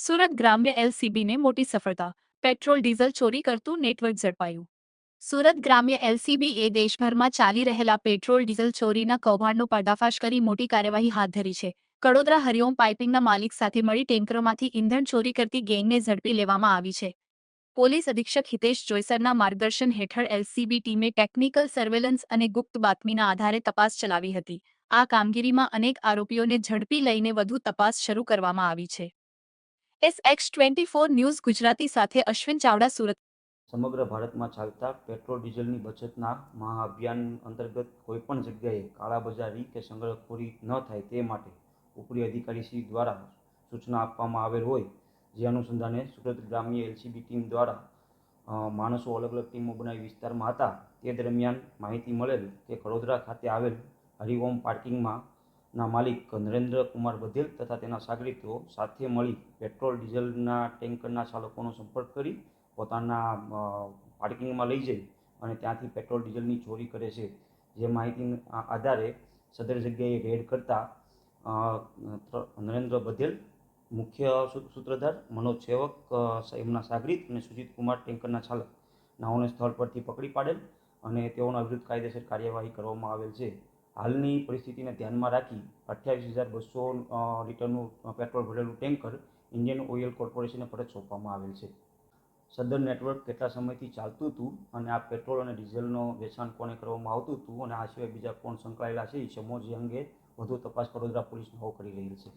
સુરત ગ્રામ્ય એલસીબીને મોટી સફળતા. પેટ્રોલ ડીઝલ ચોરી કરતું નેટવર્ક ઝડપાયું. સુરત ગ્રામ્ય એલસીબી એ દેશભરમાં ચાલી રહેલા પેટ્રોલ ડીઝલ ચોરીના કૌભાંડનો પર્દાફાશ કરી મોટી કાર્યવાહી હાથ ધરી છે. કડોદરા હરિઓમ પાઇપિંગના માલિક સાથે મળી ટેન્કરોમાંથી ઇંધણ ચોરી કરતી ગેંગને ઝડપી લેવામાં આવી છે. પોલીસ અધિક્ષક હિતેશ જોયસરના માર્ગદર્શન હેઠળ એલસીબી ટીમે ટેકનિકલ સર્વેલન્સ અને ગુપ્ત બાતમીના આધારે તપાસ ચલાવી હતી. આ કામગીરીમાં અનેક આરોપીઓને ઝડપી લઈને વધુ તપાસ શરૂ કરવામાં આવી છે. SX24 ન્યૂઝ ગુજરાતી સાથે અશ્વિન ચાવડા, સુરત. સમગ્ર ભારતમાં ચાલતા પેટ્રોલ ડીઝલની બચતના મહાઅભિયાન અંતર્ગત કોઈપણ જગ્યાએ કાળાબજારી કે સંગ્રહખોરી ન થાય તે માટે ઉપરી અધિકારીશ્રી દ્વારા સૂચના આપવામાં આવેલ હોય, જે અનુસંધાને સુરત ગ્રામ્ય એલસીબી ટીમ દ્વારા માણસો અલગ અલગ ટીમો બનાવી વિસ્તારમાં હતા. તે દરમિયાન માહિતી મળેલ કે કડોદરા ખાતે આવેલ હરિઓમ પાર્કિંગમાં ના માલિક નરેન્દ્ર કુમાર બધેલ તથા તેના સાગરીતો સાથે મળી પેટ્રોલ ડીઝલના ટેન્કરના ચાલકોનો સંપર્ક કરી પોતાના પાર્કિંગમાં લઈ જઈ અને ત્યાંથી પેટ્રોલ ડીઝલની ચોરી કરે છે. જે માહિતીના આધારે સદર જગ્યાએ રેડ કરતા નરેન્દ્ર બધેલ, મુખ્ય સૂત્રધાર મનોજ સેવક, એમના સાગરીત અને સુજીત કુમાર ટેન્કરના ચાલક નાઓને સ્થળ પરથી પકડી પાડેલ અને તેઓના વિરુદ્ધ કાયદેસર કાર્યવાહી કરવામાં આવેલ છે. હાલની પરિસ્થિતિને ધ્યાનમાં રાખી 28,200 લીટરનું પેટ્રોલ ભરેલું ટેન્કર ઇન્ડિયન ઓઇલ કોર્પોરેશનને પરત સોંપવામાં આવેલ છે. સદર નેટવર્ક કેટલા સમયથી ચાલતું હતું અને આ પેટ્રોલ અને ડીઝલનો વેચાણ કોને કરવામાં આવતું હતું અને આ સિવાય બીજા કોણ સંકળાયેલા છે, એ સમજો અંગે વધુ તપાસ કડોદરા પોલીસ કરી રહેલ છે.